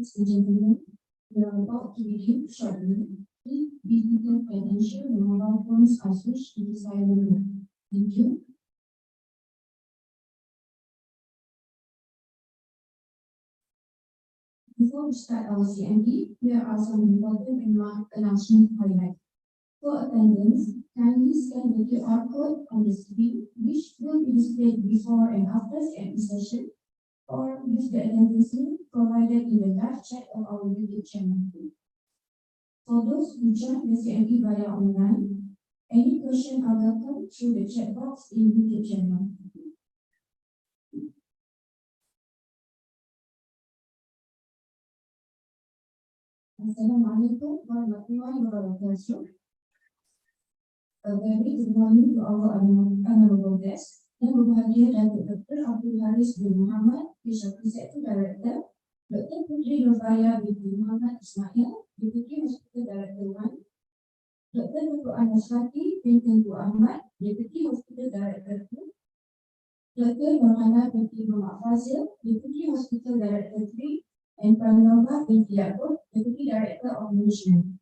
Ladies and gentlemen, we are about to begin shortly. Please be seated and ensure the mobile phones are switched to the silent mode. Thank you. Before we start our CME, here are some important announcements to highlight. For attendance, kindly scan the QR code on the screen, which will be displayed before and after CME session, or use the attendance link provided in the live chat of our YouTube channel. For those who join the CME via online, any questions are welcome through the chat box in YouTube channel. Assalamualaikum warahmatullahi wabarakatuh. A very good morning to our honorable guests. Yang berbahagia Datuk Dr. Abdul Haris bin Muhammad, Specialty Sector Director, Dr. Putri Nurfaya binti Muhammad Ismail, Deputy Hospital Director 1, Dr. Dr. Anas Fati bin Tengku Ahmad, Deputy Hospital Director 2, Dr. Nurhana binti Muhammad Fazil, Deputy Hospital Director 3, and Pranova binti Yaakob, Deputy Director of Management.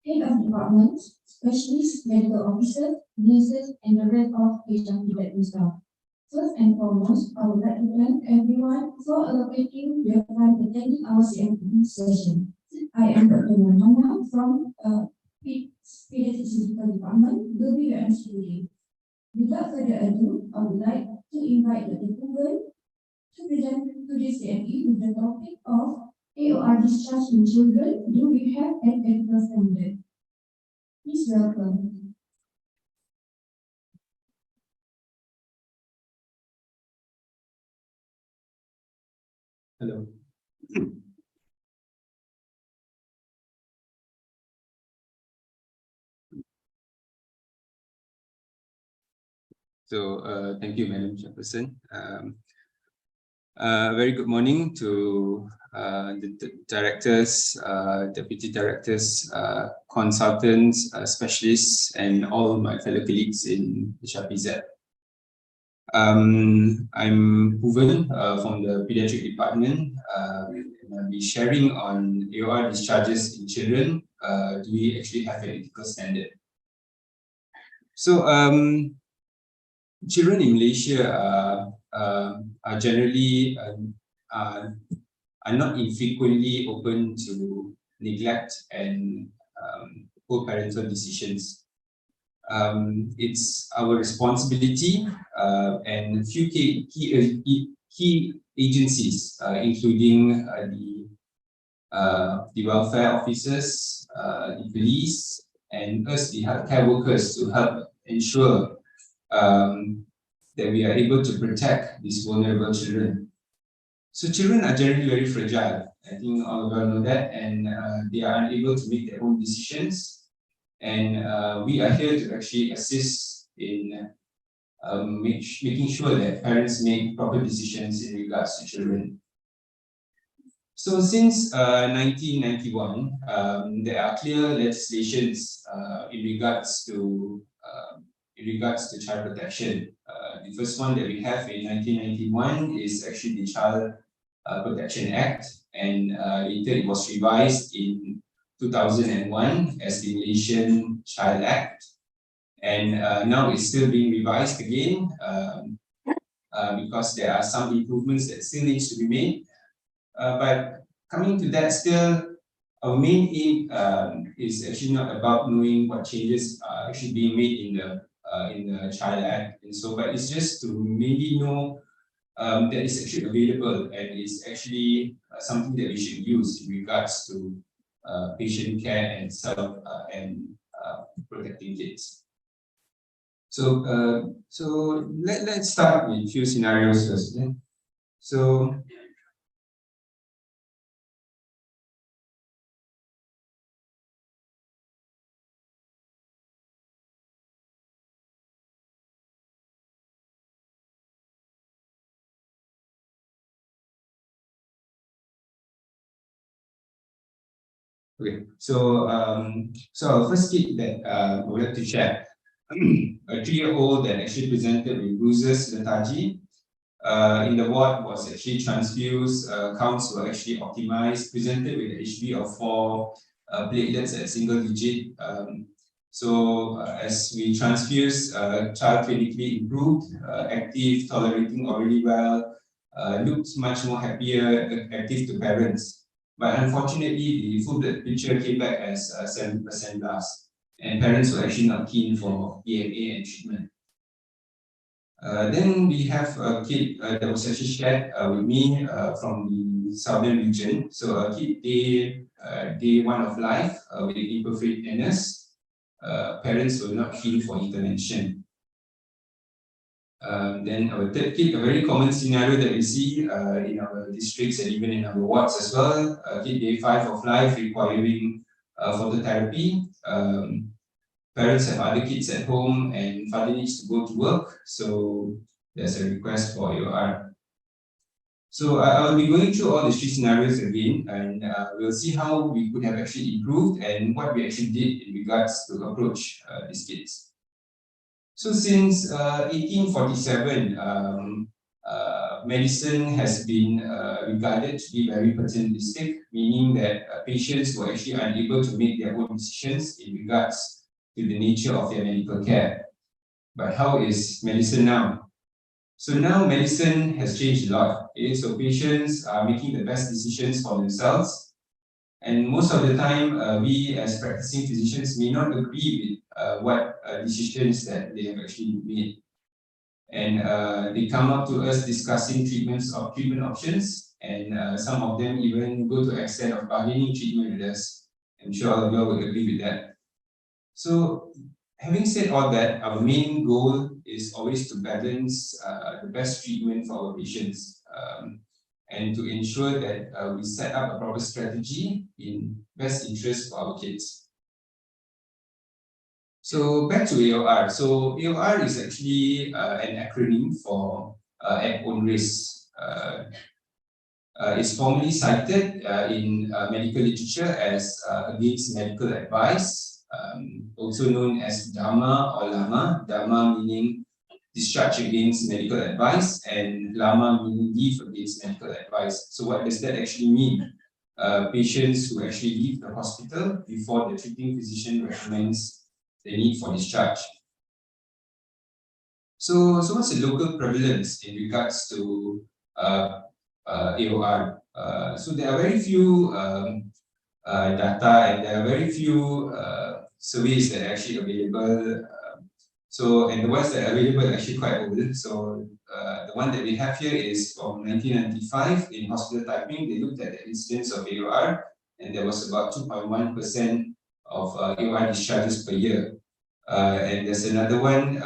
Head of departments, specialists, medical officers, nurses, and the rest of HRT staff. First and foremost, I would like to thank everyone for allocating their time attending our CME session. I am Dr. Nurhana from Pediatric Surgical Department, will be your MC today. Without further ado, I would like to invite Dr. Pugan to present today's CME with the topic of AOR discharge in children, do we have an ethical standard? Please welcome. Hello. Thank you, Madam Chairperson. Very good morning to the directors, deputy directors, consultants, specialists, and all my fellow colleagues in HRPZ. I'm Puvan from the Pediatric Department, and I'll be sharing on AOR discharges in children. Do we actually have an ethical standard? So, children in Malaysia are generally are not infrequently open to neglect and poor parental decisions. It's our responsibility, and a few key agencies, including the welfare officers, the police, and us, the healthcare workers, to help ensure that we are able to protect these vulnerable children. So children are generally very fragile. I think all of you know that, and they are unable to make their own decisions. And we are here to actually assist in making sure that parents make proper decisions in regards to children. So since 1991, there are clear legislations in regards to child protection. The first one that we have in 1991 is actually the Child Protection Act, and later it was revised in 2001 as the Malaysian Child Act, and now it's still being revised again because there are some improvements that still needs to be made. But coming to that, still our main aim is actually not about knowing what changes are actually being made in the Child Act, and so, but it's just to maybe know that it's actually available and it's actually something that we should use in regards to patient care and protecting kids. So let's start with a few scenarios first. Yeah? So okay, so our first kid that I would like to share, a 3-year-old that actually presented with bruises, lethargy, in the ward was actually transfused, counts were actually optimized, presented with an HB of 4, platelets at single digit. As we transfused, child clinically improved, active, tolerating orally well, looked much more happier, active to parents. But unfortunately, the full blood picture came back as 70% blast, and parents were actually not keen for EMA and treatment. Then we have a kid that was actually shared with me from the southern region. So a kid day 1 of life with imperfect NS. Parents were not keen for intervention. Then our third kid, a very common scenario that we see in our districts and even in our wards as well. Kid day 5 of life requiring phototherapy. Parents have other kids at home and father needs to go to work, so there's a request for AOR. So I'll be going through all the 3 scenarios again, and we'll see how we could have actually improved and what we actually did in regards to approach these kids. So since 1847, medicine has been regarded to be very paternalistic, meaning that patients were actually unable to make their own decisions in regards to the nature of their medical care. But how is medicine now? So now medicine has changed a lot. Okay? So patients are making the best decisions for themselves. And most of the time, we as practicing physicians may not agree with what decisions that they have actually made. And they come up to us discussing treatment options, and some of them even go to the extent of bargaining treatment with us. I'm sure all of you will agree with that. So, having said all that, our main goal is always to balance the best treatment for our patients and to ensure that we set up a proper strategy in best interest for our kids. So, back to AOR. So, AOR is actually an acronym for at own risk. It's formally cited in medical literature as against medical advice. Also known as Dharma or Lama. Dharma meaning discharge against medical advice, and Lama meaning leave against medical advice. So what does that actually mean? Patients who actually leave the hospital before the treating physician recommends the need for discharge. So what's the local prevalence in regards to AOR? So there are very few data, and there are very few surveys that are actually available. And the ones that are available are actually quite old. So the one that we have here is from 1995 in hospital typing. They looked at the incidence of AOR, and there was about 2.1% of AOR discharges per year. And there's another one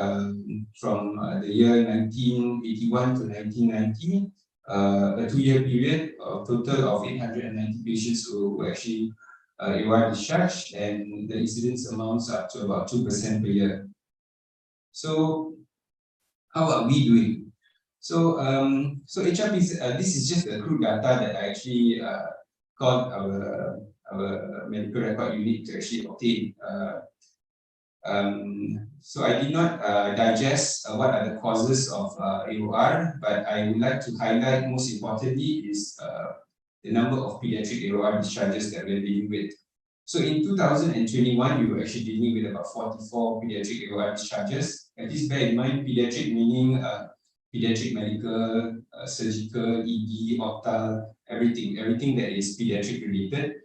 from the year 1981 to 1990. A 2-year period, a total of 890 patients who were actually AOR discharged, and the incidence amounts up to about 2% per year. So, how are we doing? So HRPs, this is just the crude data that I actually called our medical record unit to actually obtain. So I did not digest what are the causes of AOR, but I would like to highlight most importantly is the number of pediatric AOR discharges that we're dealing with. So in 2021, we were actually dealing with about 44 pediatric AOR discharges. And please bear in mind, pediatric meaning pediatric medical, surgical, ED, optal, everything that is pediatric related.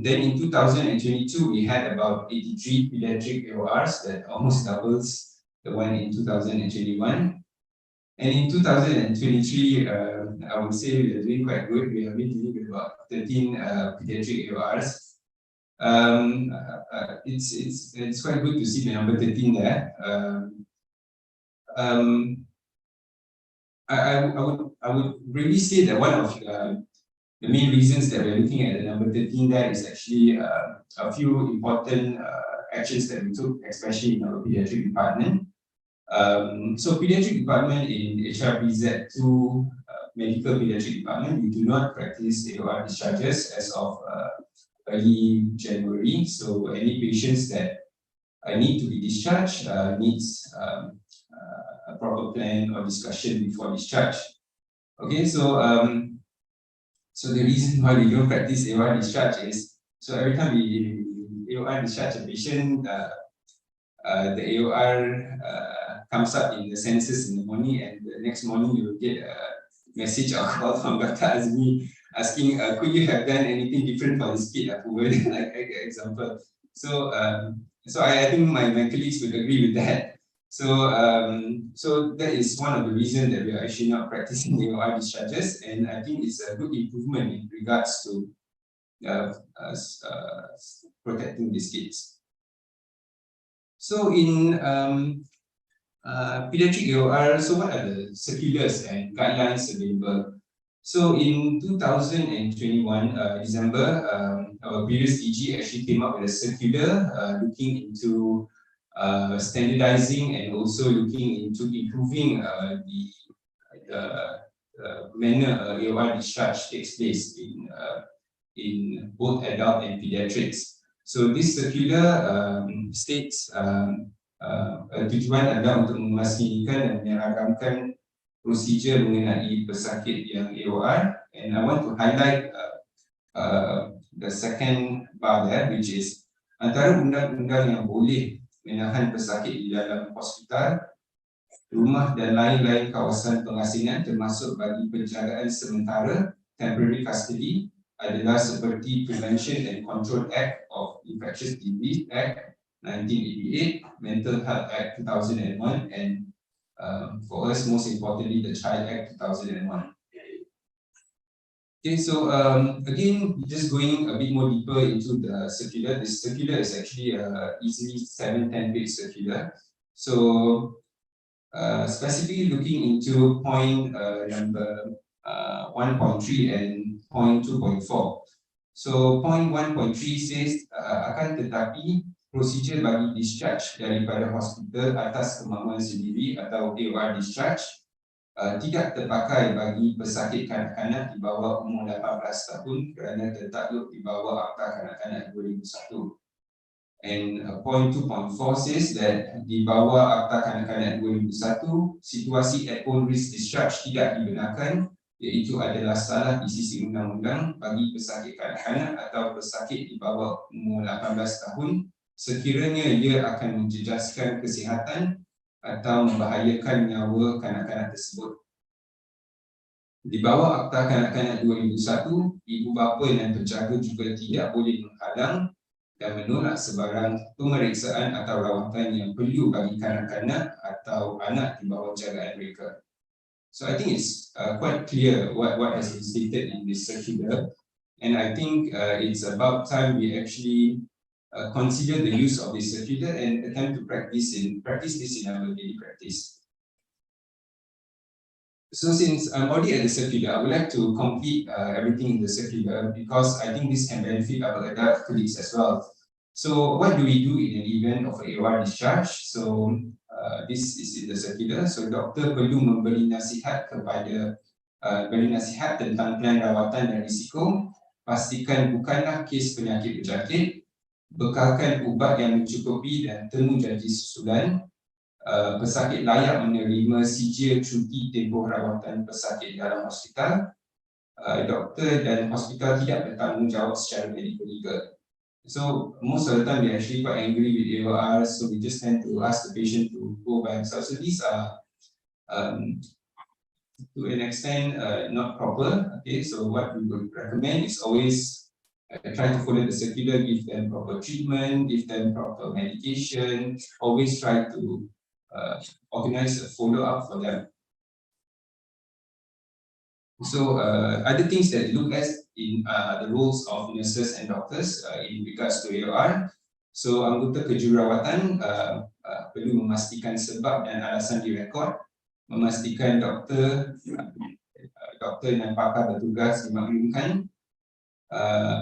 Then in 2022, we had about 83 pediatric AORs, that almost doubles the one in 2021. And in 2023, I would say we are doing quite good. We have been dealing with about 13 pediatric AORs. It's quite good to see the number 13 there. I would really say that one of the main reasons that we're looking at the number 13 there is actually a few important actions that we took, especially in our pediatric department. So pediatric department in HRPZ2 medical pediatric department, we do not practice AOR discharges as of early January. So any patients that need to be discharged needs a proper plan or discussion before discharge. Okay, so so the reason why we don't practice AOR discharge is, so every time we AOR discharge a patient, the AOR comes up in the census in the morning, and the next morning you will get a message or call from Dr. Azmi asking, could you have done anything different for this kid, like example. So so I think my colleagues would agree with that. So so that is one of the reasons that we are actually not practicing AOR discharges, and I think it's a good improvement in regards to protecting these kids. So in pediatric AOR, so what are the circulars and guidelines available? So in 2021, December, our previous DG actually came up with a circular looking into standardizing and also looking into improving the manner AOR discharge takes place in both adult and pediatrics. So this circular states tujuan adalah untuk memastikan dan menyeragamkan prosedur mengenai pesakit yang AOR, and I want to highlight the second bar there, which is antara undang-undang yang boleh menahan pesakit di dalam hospital, rumah dan lain-lain kawasan pengasingan termasuk bagi penjagaan sementara temporary custody adalah seperti Prevention and Control Act of Infectious Disease Act 1988, Mental Health Act 2001, and for us most importantly the Child Act 2001. Okay, so again, just going a bit more deeper into the circular. This circular is actually easily 7-10 page circular. So specifically looking into point number 1.3 and point 2.4. So point 1.3 says akan tetapi prosedur bagi discharge daripada hospital atas kemauan sendiri atau AOR discharge tidak terpakai bagi pesakit kanak-kanak di bawah umur 18 tahun kerana tertakluk di bawah Akta Kanak-kanak 2001. And point 2.4 says that di bawah Akta Kanak-kanak 2001, situasi at own risk discharge tidak dibenarkan, iaitu adalah salah di sisi undang-undang bagi pesakit kanak-kanak atau pesakit di bawah umur 18 tahun sekiranya ia akan menjejaskan kesihatan atau membahayakan nyawa kanak-kanak tersebut. Di bawah Akta Kanak-kanak 2001, ibu bapa dan penjaga juga tidak boleh menghalang dan menolak sebarang pemeriksaan atau rawatan yang perlu bagi kanak-kanak atau anak di bawah jagaan mereka. So I think it's quite clear what has been stated in this circular, and I think it's about time we actually consider the use of this circular and attempt to practice this in our daily practice. So since I'm already at the circular, I would like to complete everything in the circular because I think this can benefit our adult colleagues as well. So what do we do in an event of AOR discharge? So this is in the circular. So doktor perlu memberi nasihat tentang plan rawatan dan risiko, pastikan bukanlah kes penyakit berjangkit, bekalkan ubat yang mencukupi dan temu janji susulan, pesakit layak menerima sijil cuti tempoh rawatan pesakit dalam hospital, doktor dan hospital tidak bertanggungjawab secara medical-legal. So most of the time we are actually quite angry with AOR, so we just tend to ask the patient to go by themselves. So these are to an extent not proper. Okay, so what we would recommend is always try to follow the circular, give them proper treatment, give them proper medication, always try to organize a follow-up for them. So other things that look at in the roles of nurses and doctors in regards to AOR. So anggota kejururawatan perlu memastikan sebab dan alasan direkod, memastikan doktor dan pakar bertugas dimaklumkan.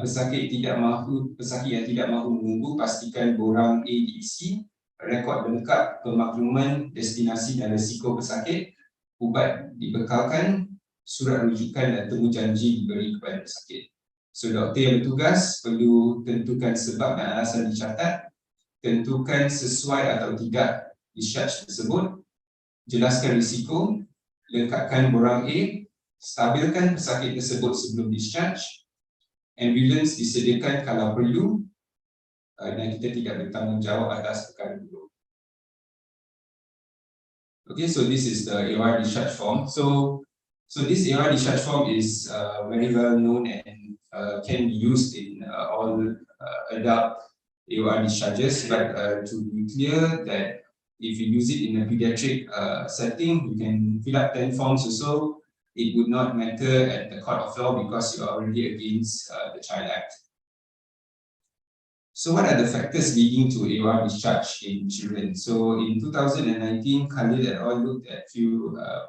Pesakit yang tidak mahu menunggu, pastikan borang A diisi, rekod lengkap pemakluman destinasi dan risiko pesakit, ubat dibekalkan, surat rujukan dan temu janji diberi kepada pesakit. So doktor yang bertugas perlu tentukan sebab dan alasan dicatat, tentukan sesuai atau tidak discharge tersebut, jelaskan risiko, lengkapkan borang A, stabilkan pesakit tersebut sebelum discharge, ambulans disediakan kalau perlu, dan kita tidak bertanggungjawab atas perkara itu. Okay, so this is the AOR discharge form. So this AOR discharge form is very well known and can be used in all adult AOR discharges. But to be clear that if you use it in a pediatric setting, you can fill up 10 forms or so. It would not matter at the court of law because you are already against the Child Act. So what are the factors leading to AOR discharge in children? So in 2019, Khalil et al. Looked at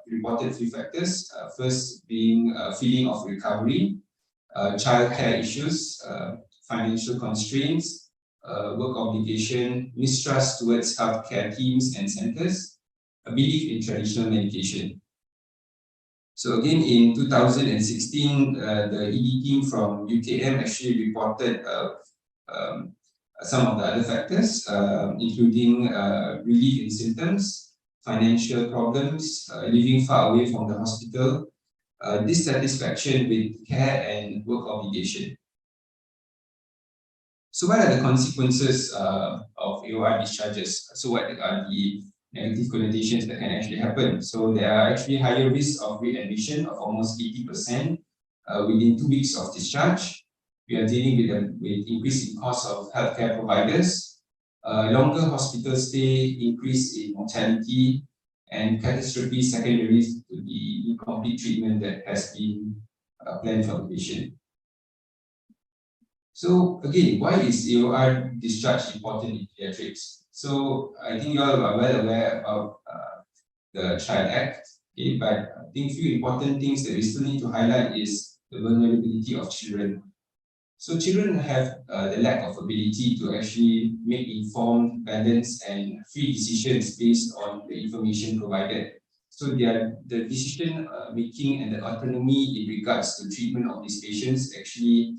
reported few factors. First being feeling of recovery, childcare issues, financial constraints, work obligation, mistrust towards healthcare teams and centers, a belief in traditional medication. So again, in 2016, the ED team from UKM actually reported some of the other factors, including relief in symptoms, financial problems, living far away from the hospital, dissatisfaction with care and work obligation. So what are the consequences of AOR discharges? So what are the negative connotations that can actually happen? So there are actually higher risks of readmission of almost 80% within 2 weeks of discharge. We are dealing with increase in cost of healthcare providers, longer hospital stay, increase in mortality, and catastrophe secondary to the incomplete treatment that has been planned for the patient. So again, why is AOR discharge important in pediatrics? So I think you all are well aware about the Child Act, okay, but I think few important things that we still need to highlight is the vulnerability of children. So children have the lack of ability to actually make informed, balanced, and free decisions based on the information provided. So the decision making and the autonomy in regards to treatment of these patients actually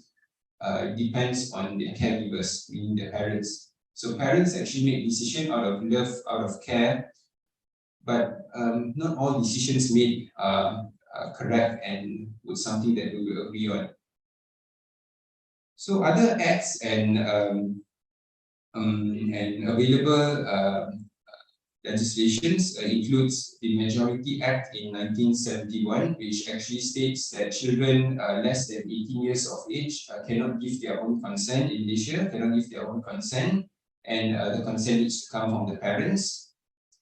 depends on their caregivers, meaning their parents. So parents actually make decisions out of love, out of care, but not all decisions made are correct and with something that we will agree on. So other acts and available legislations includes the Majority Act in 1971, which actually states that children less than 18 years of age cannot give their own consent in Malaysia, cannot give their own consent, and the consent needs to come from the parents.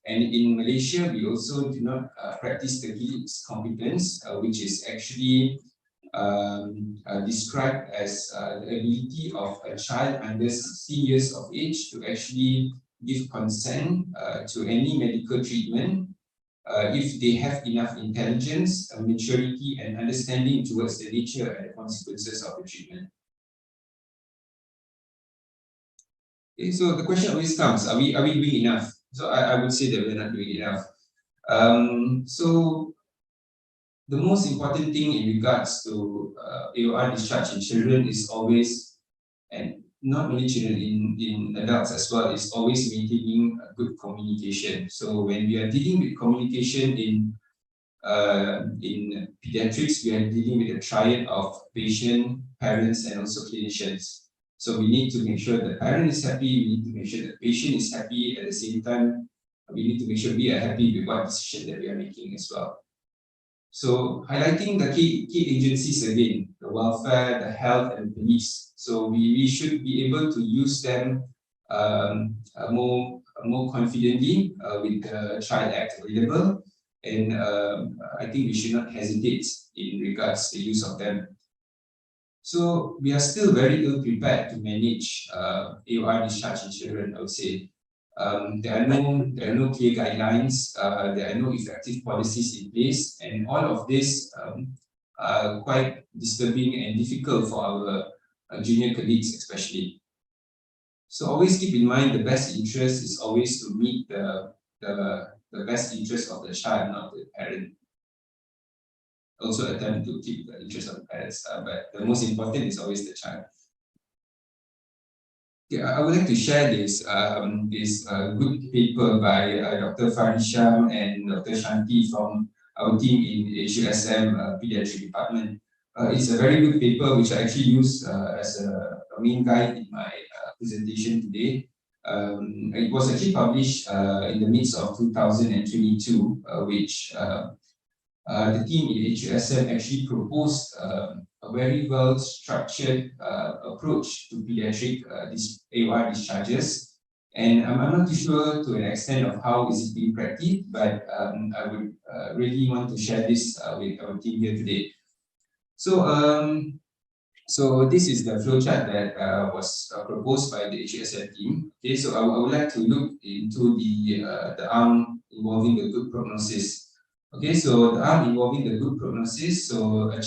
And in Malaysia, we also do not practice the guilt's competence, which is actually described as the ability of a child under 16 years of age to actually give consent to any medical treatment if they have enough intelligence, maturity, and understanding towards the nature and the consequences of the treatment. Okay, so the question always comes: Are we doing enough? So I would say that we're not doing enough. So the most important thing in regards to AOR discharge in children is always, and not only children, in adults as well, is always maintaining a good communication. So when we are dealing with communication in pediatrics, we are dealing with a triad of patient, parents, and also clinicians. So we need to make sure the parent is happy, we need to make sure the patient is happy, at the same time, we need to make sure we are happy with what decision that we are making as well. So highlighting the key agencies again, the welfare, the health, and police. So we should be able to use them more confidently with the Child Act available, and I think we should not hesitate in regards to the use of them. So we are still very ill prepared to manage AOR discharge in children, I would say. There are no clear guidelines, there are no effective policies in place, and all of this are quite disturbing and difficult for our junior colleagues especially. So always keep in mind the best interest is always to meet the best interest of the child, not the parent. Also attempt to keep the interest of the parents, but the most important is always the child. Okay, I would like to share this good paper by Dr. Farisham and Dr. Shanti from our team in HUSM Pediatric Department. It's a very good paper which I actually use as a main guide in my presentation today. It was actually published in the midst of 2022, which the team in HUSM actually proposed a very well structured approach to pediatric AOR discharges. And I'm not too sure to an extent of how is it being practiced, but I would really want to share this with our team here today. So this is the flowchart that was proposed by the HUSM team. Okay, so I would like to look into the arm involving the good prognosis. Okay, so the arm involving the good prognosis. So a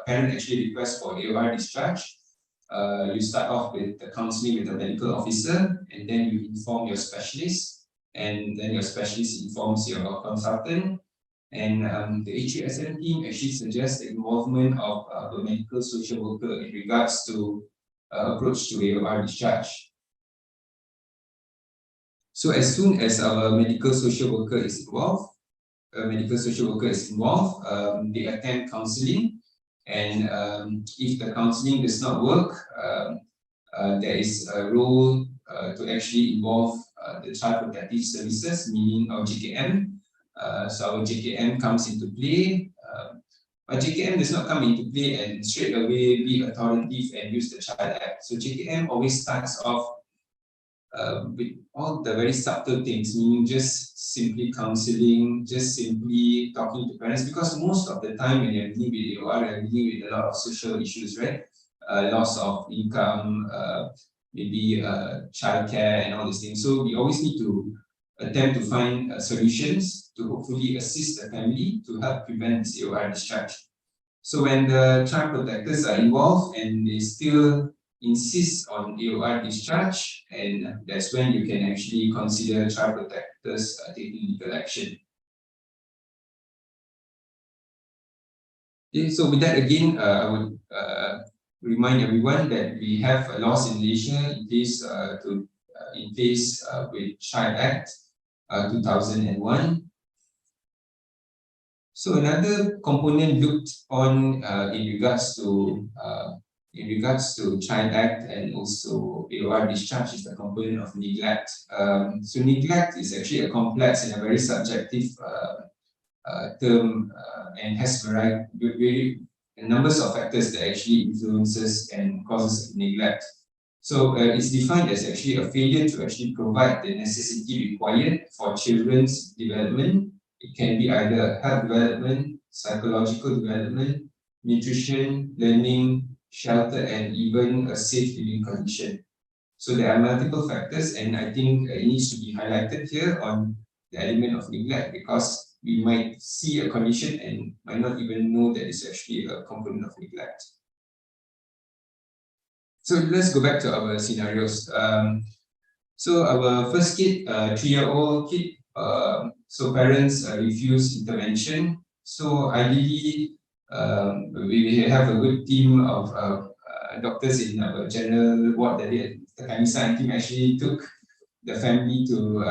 parent actually requests for AOR discharge. You start off with the counseling with the medical officer, and then you inform your specialist, and then your specialist informs your consultant. And the HUSM team actually suggests the involvement of a medical social worker in regards to approach to AOR discharge. So as soon as our medical social worker is involved, they attend counseling, and if the counseling does not work, there is a role to actually involve the Child Protective Services, meaning our JKM. So our JKM comes into play. But JKM does not come into play and straight away be authoritative and use the Child Act. So JKM always starts off with all the very subtle things, meaning just simply counseling, just simply talking to parents, because most of the time when you're dealing with AOR, you're dealing with a lot of social issues, right? Loss of income, maybe childcare and all these things. So we always need to attempt to find solutions to hopefully assist the family to help prevent this AOR discharge. So when the child protectors are involved and they still insist on AOR discharge, and that's when you can actually consider child protectors taking legal action. Okay, so with that again, I would remind everyone that we have a laws in Malaysia in place with Child Act 2001. So another component looked on in regards to Child Act and also AOR discharge is the component of neglect. So neglect is actually a complex and a very subjective term and has very numbers of factors that actually influences and causes neglect. So it's defined as actually a failure to actually provide the necessity required for children's development. It can be either health development, psychological development, nutrition, learning, shelter, and even a safe living condition. So there are multiple factors, and I think it needs to be highlighted here on the element of neglect, because we might see a condition and might not even know that it's actually a component of neglect. So let's go back to our scenarios. So our first kid, 3-year-old kid, so parents refuse intervention. So ideally, we have a good team of doctors in our general ward that the Kanisa team actually took the family to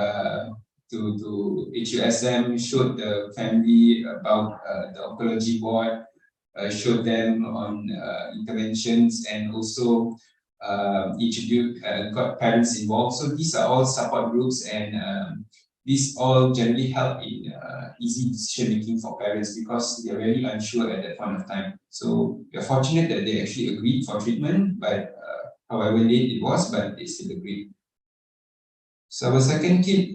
HUSM, showed the family about the oncology ward, showed them on interventions, and also got parents involved. So these are all support groups, and these all generally help in easy decision making for parents, because they are very unsure at that point of time. So we are fortunate that they actually agreed for treatment, but however late it was, but they still agreed. So our second kid,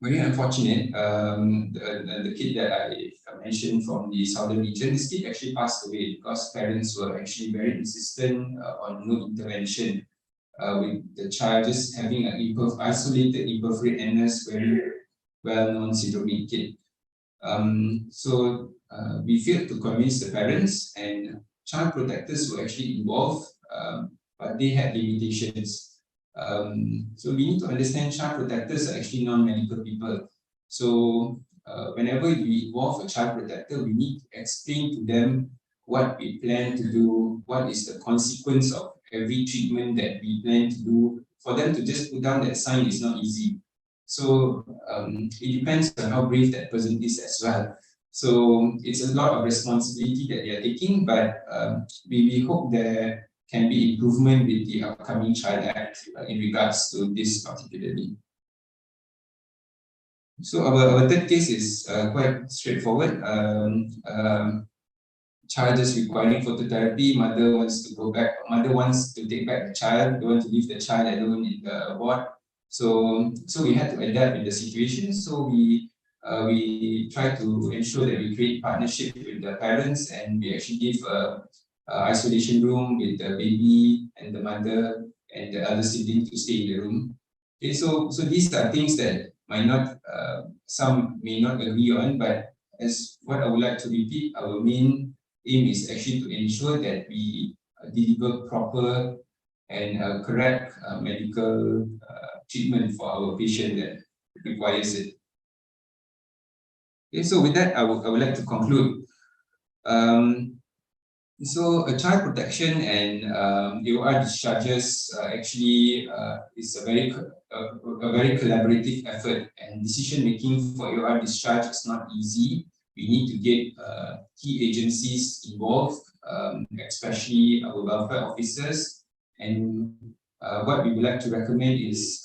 very unfortunate, the kid that I mentioned from the southern region, this kid actually passed away because parents were actually very insistent on no intervention, with the child just having an isolated imperforate NS, very well-known syndromic kid. So we failed to convince the parents, and child protectors were actually involved, but they had limitations. So we need to understand child protectors are actually non-medical people. So whenever we involve a child protector, we need to explain to them what we plan to do, what is the consequence of every treatment that we plan to do. For them to just put down that sign is not easy. So it depends on how brave that person is as well. So it's a lot of responsibility that they are taking, but we hope there can be improvement with the upcoming Child Act in regards to this particularly. So our third case is quite straightforward. Child is requiring phototherapy. Mother wants to go back. Mother wants to take back the child. Don't want to leave the child alone in the ward. So we had to adapt in the situation. So we try to ensure that we create partnership with the parents, and we actually give a isolation room with the baby and the mother and the other sibling to stay in the room. Okay, so these are things that might not some may not agree on, but as what I would like to repeat, our main aim is actually to ensure that we deliver proper and correct medical treatment for our patient that requires it. Okay, so with that, I would like to conclude. So child protection and AOR discharges actually is a very collaborative effort, and decision making for AOR discharge is not easy. We need to get key agencies involved, especially our welfare officers. And what we would like to recommend is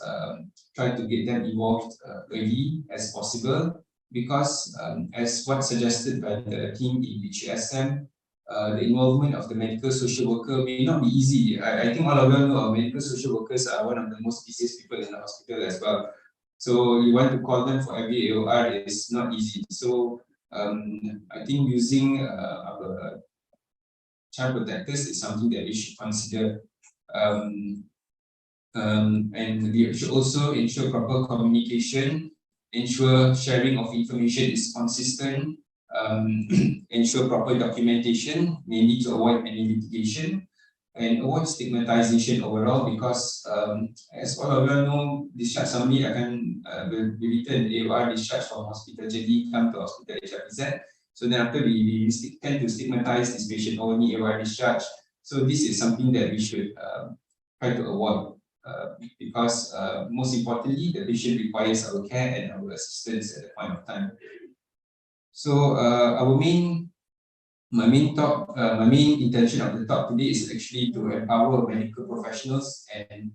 try to get them involved early as possible, because as what suggested by the team in HSM, the involvement of the medical social worker may not be easy. I think all of you know medical social workers are one of the most busiest people in the hospital as well. So you want to call them for every AOR is not easy. So I think using our child protectors is something that we should consider. And we should also ensure proper communication, ensure sharing of information is consistent, ensure proper documentation, mainly to avoid any litigation, and avoid stigmatization overall, because as all of you know, discharge summary will be written AOR discharge from hospital JD, come to hospital HRPZ. So then after we tend to stigmatize this patient only AOR discharge. So this is something that we should try to avoid. Because most importantly, the patient requires our care and our assistance at the point of time. So my main intention of the talk today is actually to empower medical professionals and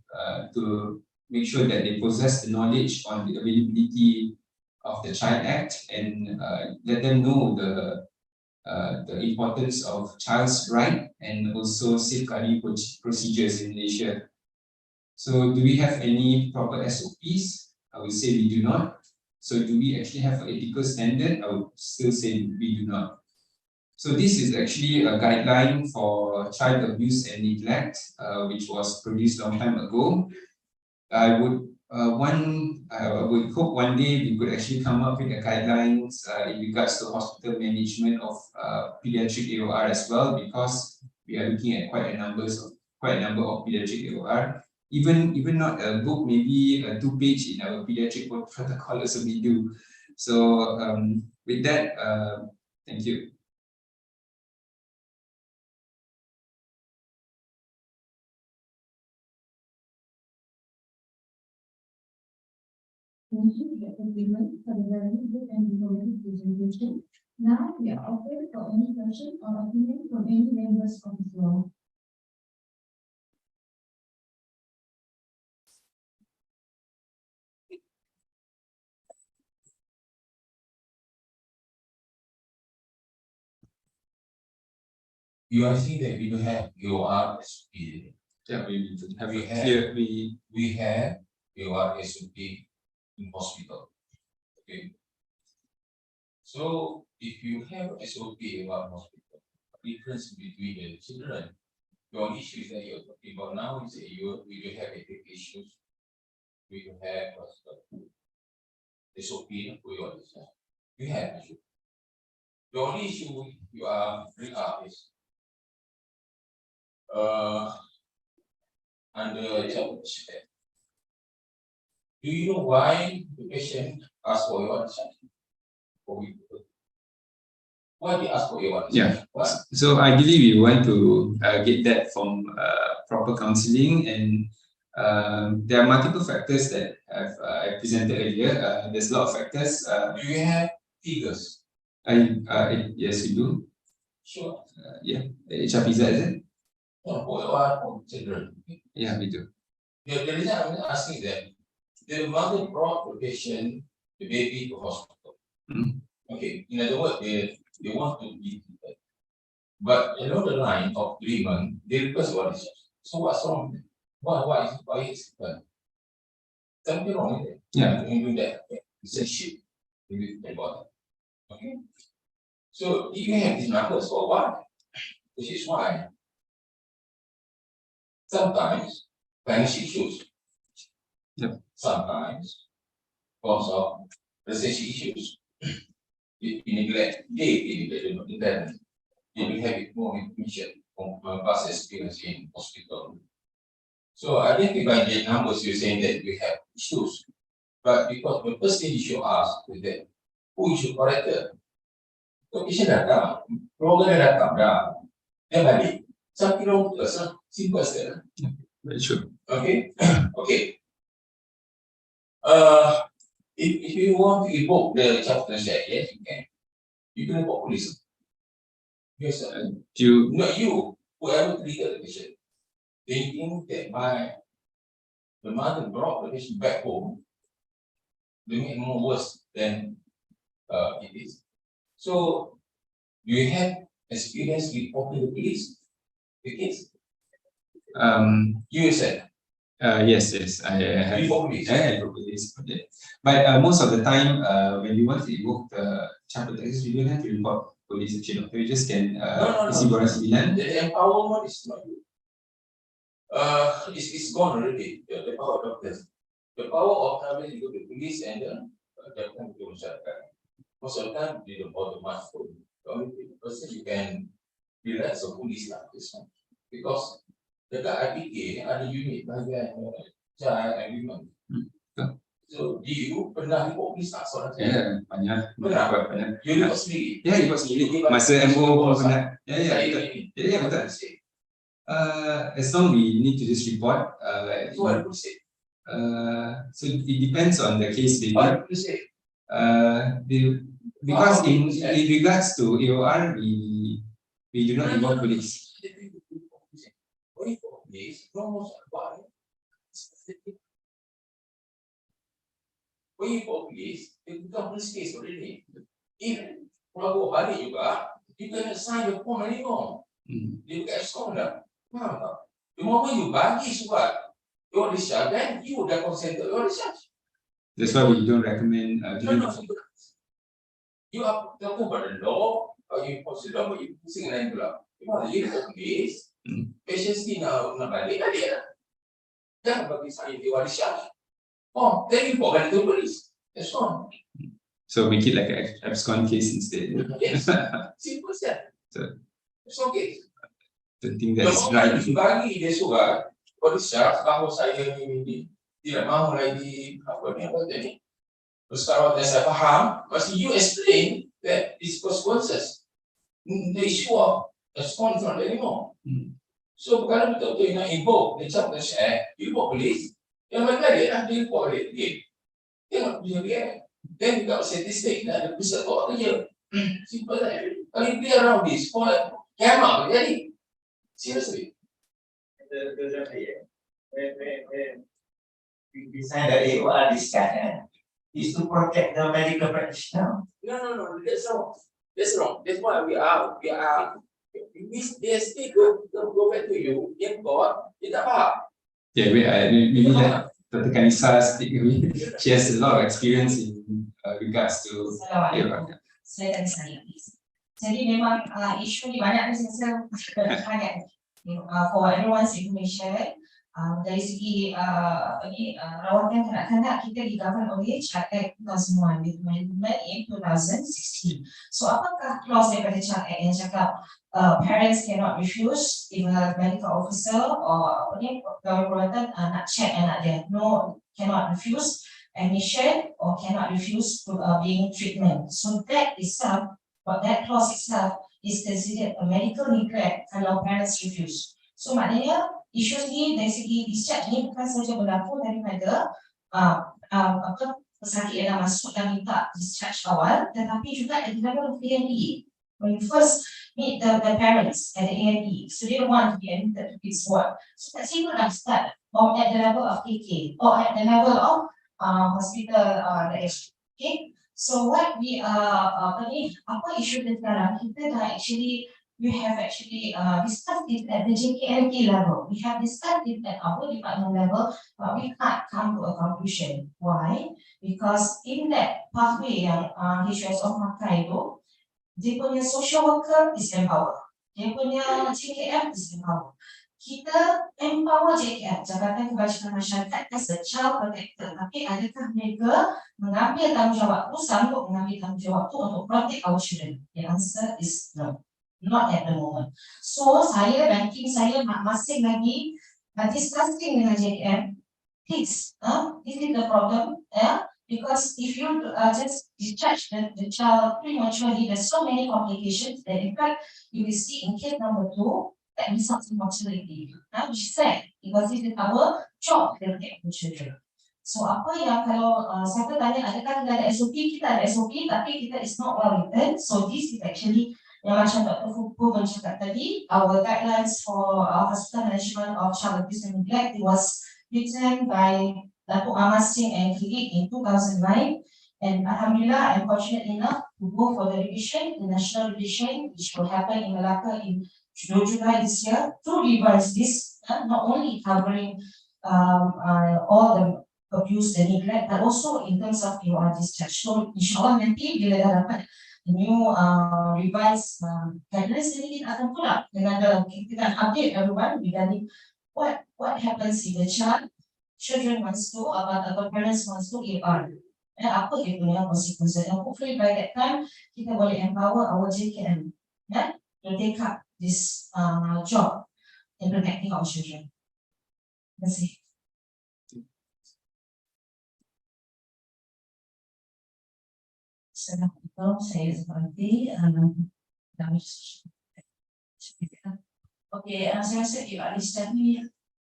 to make sure that they possess the knowledge on the availability of the Child Act, and let them know the importance of child's right and also safeguarding procedures in Malaysia. So do we have any proper SOPs? I would say we do not. So do we actually have an ethical standard? I would still say we do not. So this is actually a guideline for child abuse and neglect, which was produced a long time ago. I would hope one day we could actually come up with the guidelines in regards to hospital management of pediatric AOR as well, because we are looking at quite a number of pediatric AOR. Even not a book, maybe a 2-page in our pediatric protocol also we do. So with that, thank you. Thank you, Dr. Freeman, for the very good and informative presentation. Now we are open for any question or opinion from any members of the floor. You are saying that we don't have AOR SOP. Yeah, we have We a have- clear, We have AOR SOP in hospital. Okay. So if you have SOP AOR hospital, difference between the children, the only issue is that you're talking about now is that we don't have ethical issues. We don't have SOP for your design. We have issue. The only issue you are bring up is under child protection. Do you know why the patient asked for your design? Why they ask for AOR? Yeah. Why? So ideally, we want to get that from proper counseling, and there are multiple factors that I presented earlier. There's a lot of factors. Do you have figures? Yes, we do. Sure. Yeah, HR visa, is it? No, for AOR for children. Yeah, we do. The reason I'm asking that the mother brought the patient, the baby to hospital. Mm. Okay, in other words, they want to be treated. But along the line of 3 months, they request what is. So what's wrong with it? Why is it done? Something wrong with it. Yeah. In doing that. Okay. It's a shit. We will about it. Okay. So you have these numbers for why? Which is why sometimes financial issues. Yep. Sometimes because of relationship issues. You neglect, they neglect the parents. They will have more information from past experience in hospital. So I think by the numbers you're saying that we have issues. But because the first thing you should ask is that who you should correct it. So patient datang, program datang dah. Dia balik. Something wrong with us, simple as that. Very true. Okay? Okay. If you want to evoke the chapter set, yes, you can. You can evoke police. Yes, sir. Not you, whoever treated the patient. Thinking that the mother brought the patient back home, they make it more worse than it is. So, do you have experience reporting the police? The case? You said. Yes, I have. Report police. I report police. Okay. But most of the time, when we want to evoke the child protection, we don't have to report police action. We just can isi borang sembilan. The empowerment is not good. It's gone already. The power of doctors. The power of having to go to police and the masyarakat. Most of the time, they don't bother much for you. The only person you can relax of police lah, this one. Because dekat IPK ada unit bahagian child and women. So, you pernah report polis tak soalan saya? Ya, banyak. Pernah? You report sendiri? Ya, report sendiri. Masa MO pun pernah. Ya, betul. As long we need to just report. So, what do you say? So it depends on the case baby. What do you say? Because in regards to AOR, we do not involve police. When you involve police, it becomes police case already. If kalau balik juga, you cannot sign the form anymore. Dia bukan abscond dah. Faham tak? The moment you bagi surat your discharge, then you dah consent to your discharge. That's why we don't recommend. You are talking about the law, or you consider what you pusing lain pula. If you live for police, patient still nak balik lah. Jangan bagi sign your discharge. Oh, then you forget to police. That's wrong. So make it like an abscond case instead. Yes, simple as that. It's okay. The thing that's right. Bagi dia surat, for discharge, bahawa saya ni tidak mahu lagi apa ni. Terus kalau saya faham, mesti you explain that these consequences, the issue of abscond is not anymore. So kalau betul-betul nak invoke the child protection act, you invoke police, yang mereka dia report dia again. Tengok dia. Then you got statistic dan ada pusat buat kerja. Simple lah. Kalau you play around this, kiamat jadi. Seriously. We design the AOR discharge is to protect the medical practitioner. No, that's wrong. That's why we are. They still go back to you. Yang God, dia tak faham. Yeah, maybe let Dr. Kanisa speak. She has a lot of experience in regards to AOR. Saya tadi saya. Jadi memang isu ni banyak ni saya banyak. For everyone's information, dari segi rawatan kanak-kanak kita digovern oleh Child Act 2001 with amendment in 2016. So apakah clause daripada Child Act yang cakap parents cannot refuse if a medical officer or perwatan nak check anak dia? No, cannot refuse admission or cannot refuse being treatment. So that itself but that clause itself is considered a medical neglect kalau parents refuse. So maknanya isu ni dari segi discharge ni bukan saja berlaku daripada pesakit yang dah masuk dan minta discharge awal, tetapi juga at the level of AME. When you first meet the parents at the AME, so they don't want to be admitted to this ward. So kat situ dah start, or at the level of KK, or at the level of hospital okay. So what we apa isu dia sekarang, kita dah we have actually discussed it at the JKMK level. We have discussed it at our department level, but we can't come to a conclusion. Why? Because in that pathway yang HSO pakai itu, dia punya social worker is empowered. Dia punya JKM is empowered. Kita empower JKM, Jabatan Kebajikan Masyarakat, as a child protector. Tapi adakah mereka mengambil tanggungjawab itu, sanggup mengambil tanggungjawab itu untuk protect our children? The answer is no. Not at the moment. So saya dan tim saya masih lagi discussing dengan JKM. Please, this is the problem, because if you just discharge the child prematurely, there's so many complications that in fact you will see in case number 2 that results in mortality. Which is sad because this is our job to protect the children. So apa yang kalau saya tanya adakah kita ada SOP, kita ada SOP tapi kita is not well written. So this is actually yang macam Dr. Fuku mencakap tadi, our guidelines for hospital management of child abuse and neglect, it was written by Datuk Ahmad Singh and colleague in 2009, and Alhamdulillah, I'm fortunate enough to go for the revision, the national revision, which will happen in Malacca in July this year, to revise this, not only covering all the abuse and neglect, but also in terms of AOR discharge. So insyaAllah nanti bila dah dapat new revised guidelines, jadi kita akan pulang dengan kita update everyone regarding what happens if the children wants to atau parents wants to AOR, dan apa dia punya consequences. And hopefully by that time kita boleh empower our JKM to take up this job in protecting our children. Terima kasih. Assalamualaikum, saya seperti saya rasa Alisa ni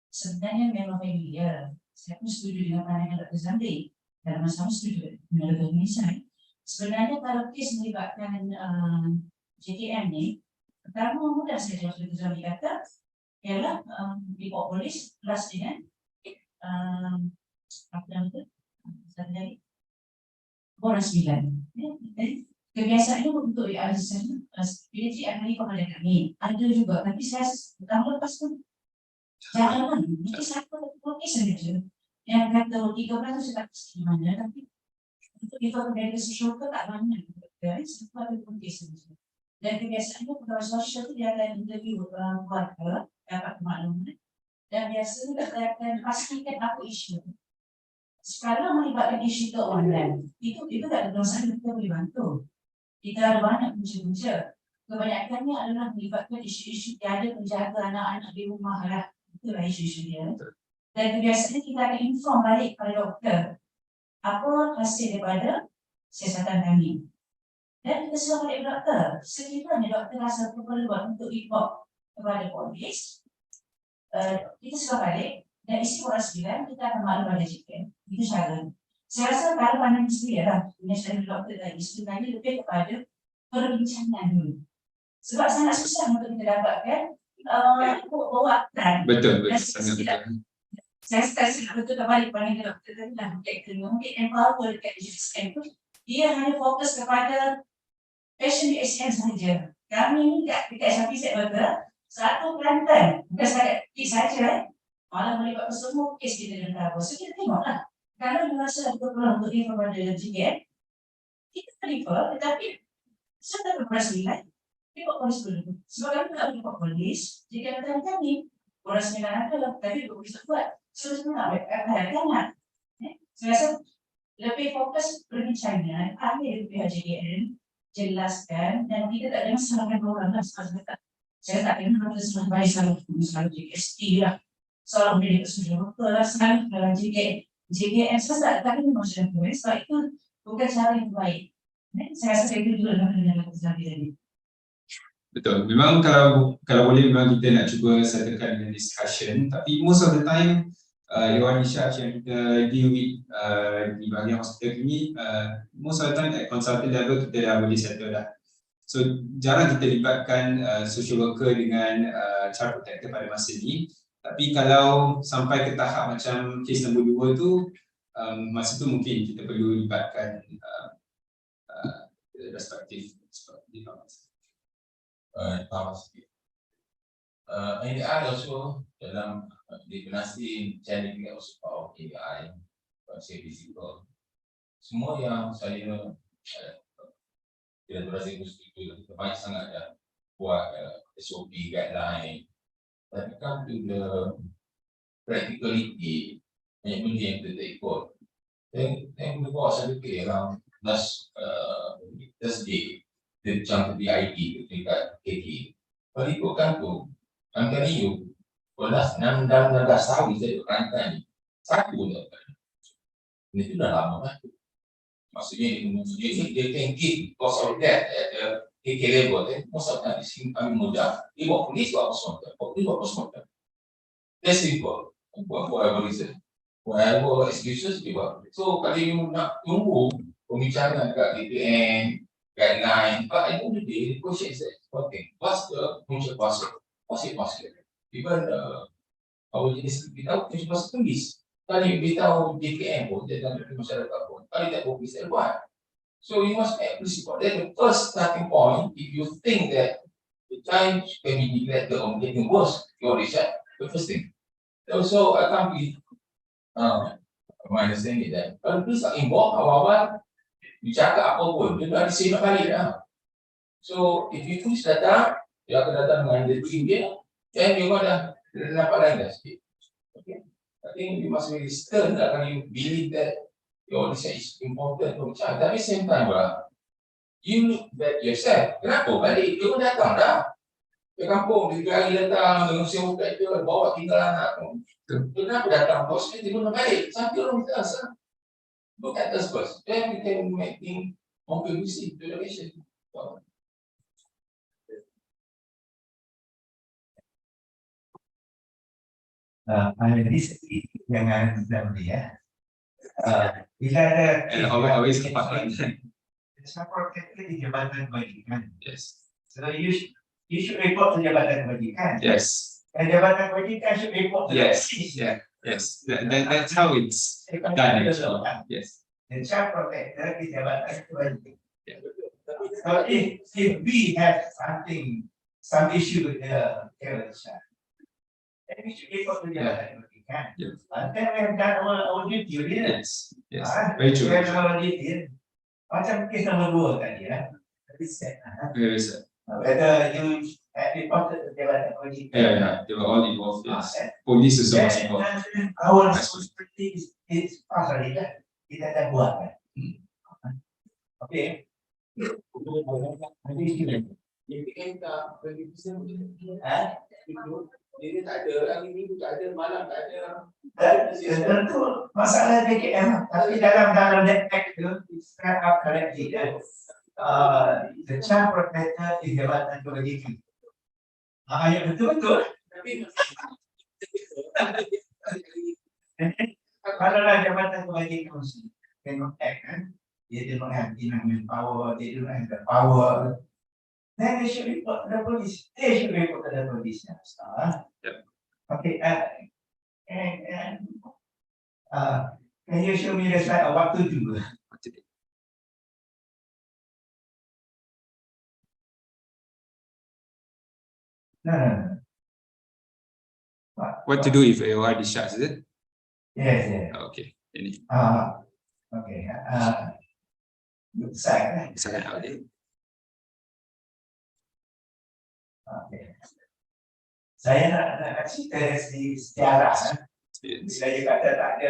sebenarnya memang familiar. Saya pun setuju dengan pandangan Dr. Zamri dan sama setuju dengan Dr. Nisa. Sebenarnya kalau kes melibatkan JKM ni, pertama mudah saja Dr. Zamri kata ialah report polis plus dengan apa nama tu? Satu Boras 9. Kebiasaannya untuk Alisa PhD akan kepada kami. Ada juga, tapi saya tahun lepas pun jangan mungkin satu kes saja yang kata 13 saya tak pasti mana, tapi untuk kita dari social worker tak banyak. Sebab ada kes saja. Dan kebiasaannya pegawai sosial itu dia akan interview keluarga, dapat maklumat, dan biasanya dia akan pastikan apa isu. Sekarang melibatkan isu ke online, itu tak ada masalah, kita boleh bantu. Kita ada banyak punca-punca. Kebanyakannya adalah melibatkan isu-isu tiada menjaga anak-anak di rumah lah. Itulah isu-isu dia. Dan biasanya kita akan inform balik pada doktor apa hasil daripada siasatan kami. Dan kita suruh balik doktor. Sekiranya doktor rasa keperluan untuk report kepada polis, kita suruh balik. Dan isi Boras 9, kita akan maklum pada JKM. Itu cara. Saya rasa kalau pandang sendiri lah, punya cara doktor tadi, sebenarnya lebih kepada perbincangan dulu. Sebab sangat susah untuk kita dapatkan perwaktan. Betul, sangat betul. Saya rasa betul kembali pandang doktor tadi lah. Mungkin empower dekat JKM tu, dia hanya fokus kepada passion di SN sahaja. Kami ni dekat SMP saya berkata, satu Kelantan, bukan setakat saja, malah melibatkan semua kes kita dengan cover. So kita tengoklah. Kalau merasa ada keperluan untuk refer pada JKM, kita refer, tetapi saya tak berperas nilai. Report polis dulu. Sebab kami tak report polis, jika kata kami, Boras 9 adalah, tapi polis tak buat. So sebenarnya jangan. Saya rasa lebih fokus perbincangan, ambil pihak JKM, jelaskan, dan kita tak ada masalah dengan orang lah. Saya tak kenal ada baik selalu JKST lah. Seorang milik sudah betul lah sekali dalam JKM. JKM saya tak kenal masalah itu, sebab itu bukan cara yang baik. Saya rasa itu juga dalam pendapat tadi. Betul. Memang kalau boleh memang kita nak cuba settlekan dengan discussion. Tapi most of the time AOR discharge yang kita deal with di bahagian hospital ini, most of the time at consultant level kita dah boleh settle dah. So jarang kita libatkan social worker dengan child protector pada masa ni. Tapi kalau sampai ke tahap macam case nombor 2 tu, masa tu mungkin kita perlu libatkan respective departments. Tambah sikit. AI also dalam definasi challenging also of AI, say physical. Semua yang saya tidak berasa setuju, kita banyak sangat dah buat SOP guideline. Tapi come to the practicality, banyak benda yang kita tak ikut. Then we go saya fikir around last Thursday, dia jump to BIT dekat KT. Kalau ikutkan tu, I'm telling you, for last 6 tahun saya duduk rantai ni, satu pun tak ada. Ini tu dah lama kan. Maksudnya dia can give cost of death at the KK level, most of the time kami mudah. Dia buat polis buat apa semua. That's simple. For whatever reason. Whatever excuses dia buat. So kalau you nak tunggu pembicaraan dekat DPN, guideline, but at the end of the day, the question is that okay, what's the functional password? What's it password? Even our jenis kita functional password tulis. Kalau you beritahu DPN pun, dia dalam masyarakat pun, kalau tak fokus, dia buat. So you must make principle. Then the first starting point, if you think that the time can be neglected or getting worse, you already said the first thing. Also, I can't be my understanding that kalau tu tak involve awal-awal, you cakap apa pun, dia dah disimak balik dah. So, if you tulis data, dia akan datang dengan the team dia, then you dah dapat lain dah sikit. Okay. I think you must be stern that when you believe that your research is important for the child. Tapi same time you look at yourself. Kenapa balik? Dia pun datang dah. Ke kampung, dia lari datang, dengan sewa kat dia, bawa tinggal anak tu. Kenapa datang? Bos dia pun balik. Sampai orang kita rasa. Look at us first. Then we can make things more conducive to the nation. I disagree dengan dia. Bila ada always kepastian. support di Jabatan Kebajikan. Yes. So you should report to Jabatan Kebajikan. Yes. And Jabatan Kebajikan should report to Yes. the police. Yeah. Yes. That's how it's done. Actually. Yes. The child protector di Jabatan Kebajikan. Yeah. So if we have some issue with the child, then we should report to Jabatan Kebajikan. Yeah. And then we have done our duty. Yes. Yes. Very true. We have done our duty. Macam kes nombor 2 tadi ya. Very sad. Very sad. Whether you have reported to Jabatan Kebajikan. Yeah. They were all involved. Yes. Police is also involved. Our responsibility is pasal ini kan kita dah buat kan. Okay. Nanti sini. DPN tak bagi bisa dia tak ada, hari minggu tak ada, malam tak ada. Tentu masalah DKM, tapi dalam that act itu set up correctly. The child protector di Jabatan Kebajikan. Ya betul. Tapi kalau lah Jabatan Kebajikan cannot act kan, dia don't have enough power, they don't have the power. Then they should report to the police. They should report to the police. Yep. Okay. Can you show me the slide of what to do? No. What to do if AOR discharge? Is it? Yes. Okay. Ini. Okay. Saya. Okay. Saya nak cerita dari sejarah. Bila dia kata tak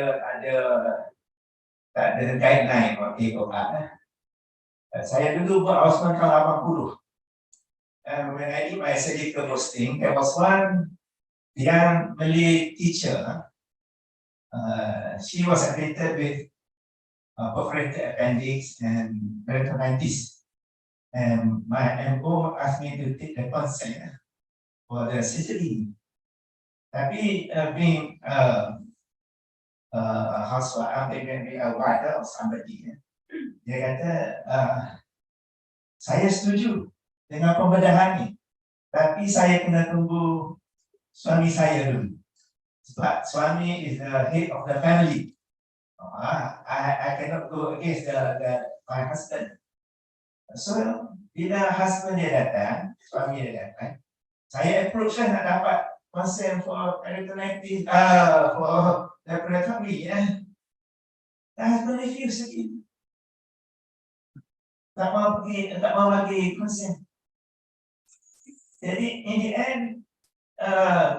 ada guideline okey kok. Saya dulu buat Osman tahun 80. And when I did my surgical posting, there was one young Malay teacher. She was affected with perforated appendix and peritonitis. And my MO asked me to take the consent for the surgery. Tapi being a housewife, maybe a wife or somebody, dia kata, saya setuju dengan pembedahan ni, tapi saya kena tunggu suami saya dulu. Sebab suami is the head of the family. I cannot go against my husband. So, bila husband dia datang, suami dia datang, saya approach lah nak dapat consent for peritonitis, for the peritomy, The husband refuse again. Tak mau bagi consent. Jadi, in the end,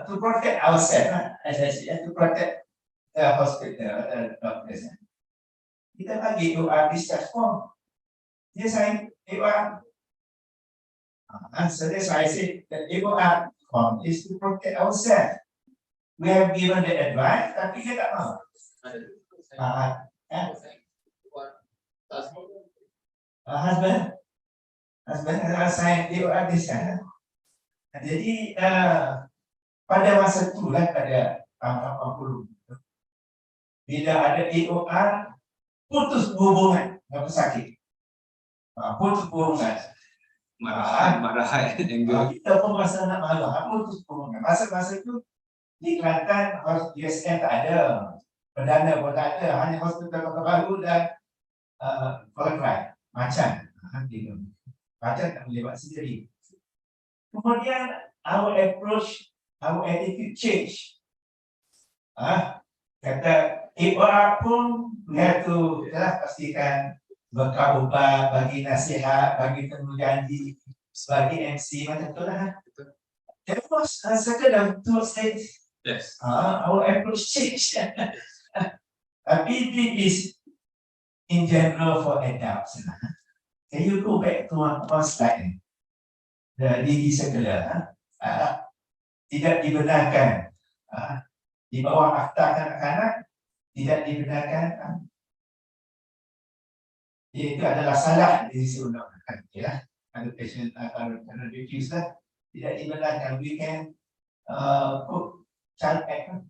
to protect ourselves, as I said, to protect the hospital, the doctors, kita bagi AOR discharge form. Dia sign AOR. So that's why I said that AOR form is to protect ourselves. We have given the advice, tapi dia tak mau. Husband sign AOR discharge. Jadi pada masa itulah pada tahun 80, bila ada AOR, putus hubungan dengan pesakit. Putus hubungan. Marah Kita pun rasa nak marah, putus hubungan. Masa itu di Kelantan USM tak ada, Perdana pun tak ada, hanya hospital Kota Baru dan Kolkrai, Macan. Macan tak boleh buat sendiri. Kemudian our approach, our attitude change. Kata AOR pun we have to pastikan bekal ubat, bagi nasihat, bagi temu janji, sebagai MC macam tu lah. That was second to say, Yes. Our approach change. Tapi it is in general for adults. Can you go back to one slide? The DD circular tidak dibenarkan di bawah akta kanak-kanak, tidak dibenarkan. Itu adalah salah di sisi undang-undang. Ada patient kalau refuse lah, tidak dibenarkan. We can put child act.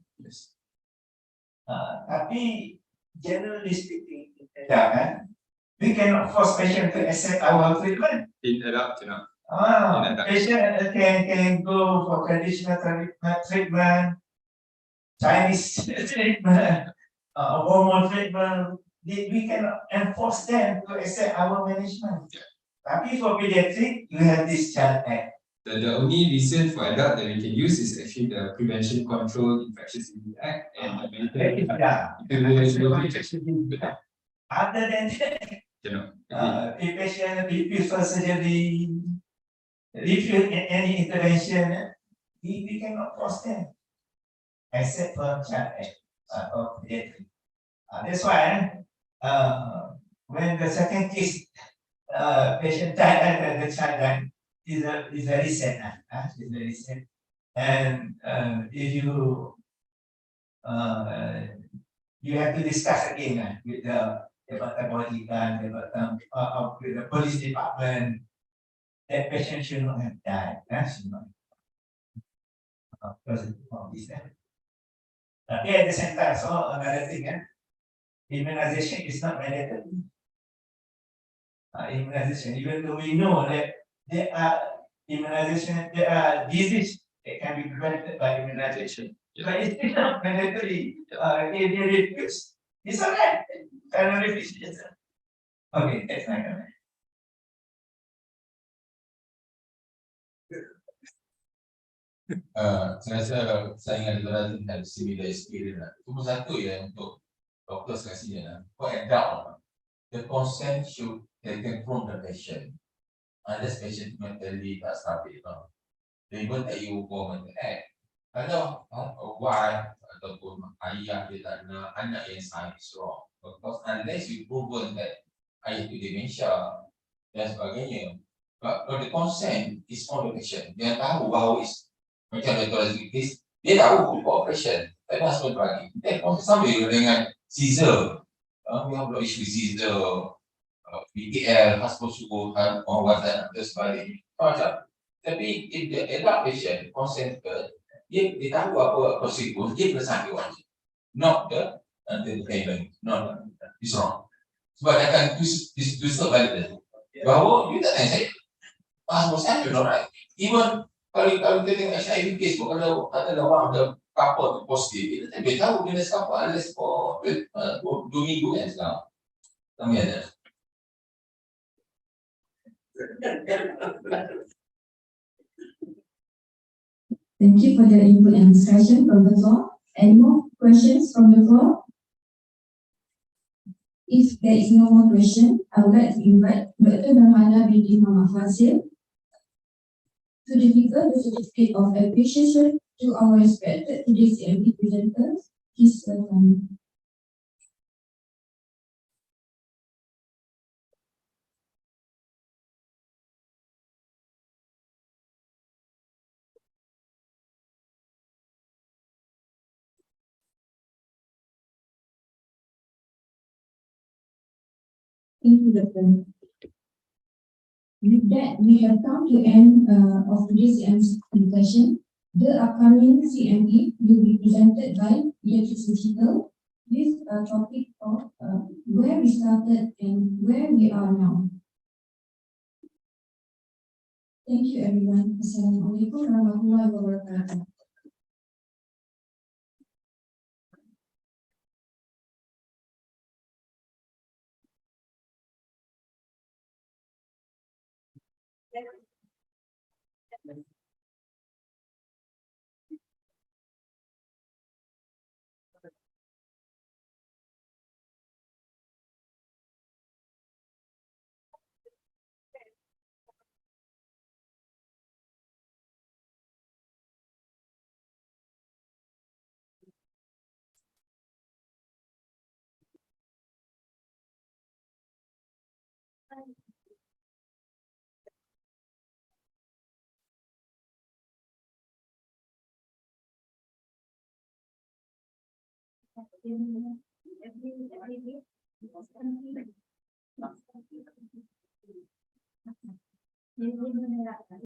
Tapi generally speaking, we cannot force patient to accept our treatment. In adult, cannot. Patient can go for traditional treatment, Chinese treatment, hormone treatment. We cannot enforce them to accept our management. Tapi for pediatric, you have this child act. The only reason for adult that we can use is actually the Prevention Control Infectious Disease Act and the Other than that, if patient refuse for surgery, refuse any intervention, we cannot force them, except for child act or pediatric. That's why when the second case, patient died, the child died, is very sad. It's very sad. And if you have to discuss again with the body with the police department, that patient should not have died. Should not. Because of this. But at the same time, so another thing, immunization is not mandatory. Immunization, even though we know that there are immunization, there are diseases that can be prevented by immunization. But it's still not mandatory. If you refuse, it's alright. Okay, that's my comment. Saya rasa saya ingat Jonathan had similar experience. Cuma satu ya untuk doktor kat sini for adult, the consent should taken from the patient. Unless patient mentally tak stabil, they won't take you for mental act. Kalau wife ataupun ayah dia tak nak, anak yang science wrong. Because unless you proven that ayah itu dementia dan sebagainya, but the consent is on the patient. Dia tahu bahawa is macam this, dia tahu operation, tapi husband bagi. Then sambil dengan Caesar, we have no issue with the BTL, hasposubuhan, pengobatan dan sebagainya. Macam. Tapi if the adult patient consented, dia tahu apa prosedur, dia bersangka wajib. Not the payment. Not it's wrong. Sebab dia akan twist balik. Bahawa you tak tanya saya, passport saya you know right. Even kalau kita tengok HIV case pun kalau ada orang ada couple positif, kita tak tahu dia dah couple unless for 2 minggu kan sekarang. Kami ada. Thank you for your input and discussion from the floor. Any more questions from the floor? If there is no more question, I would like to invite Dr. Nurhana binti Muhammad Fazil to deliver the certificate of appreciation to our respected today's CME presenters. Please welcome. Thank you, Doctor. With that, we have come to the end of today's CME session. The upcoming CME will be presented by Electricity with a topic of where we started and where we are now. Thank you, everyone. Assalamualaikum warahmatullahi wabarakatuh.